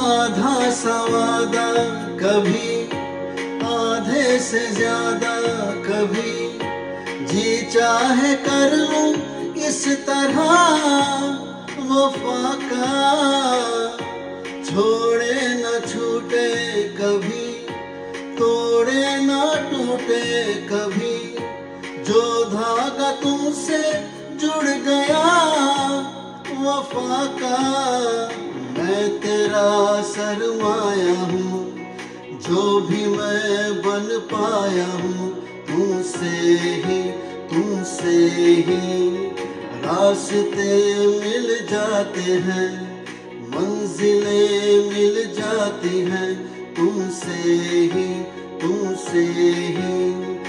आधा सवादा कभी आधे से ज्यादा, कभी जी चाहे कर लूं इस तरह वफा का, छोड़े न छूटे कभी, तोड़े न टूटे कभी, जो धागा तुमसे जुड़ गया वफा का। मैं तेरा सरमाया हूँ, जो भी मैं बन पाया हूँ तुमसे ही, तुमसे ही। रास्ते मिल जाते हैं, मंजिलें मिल जाती हैं तुमसे ही, तुमसे ही।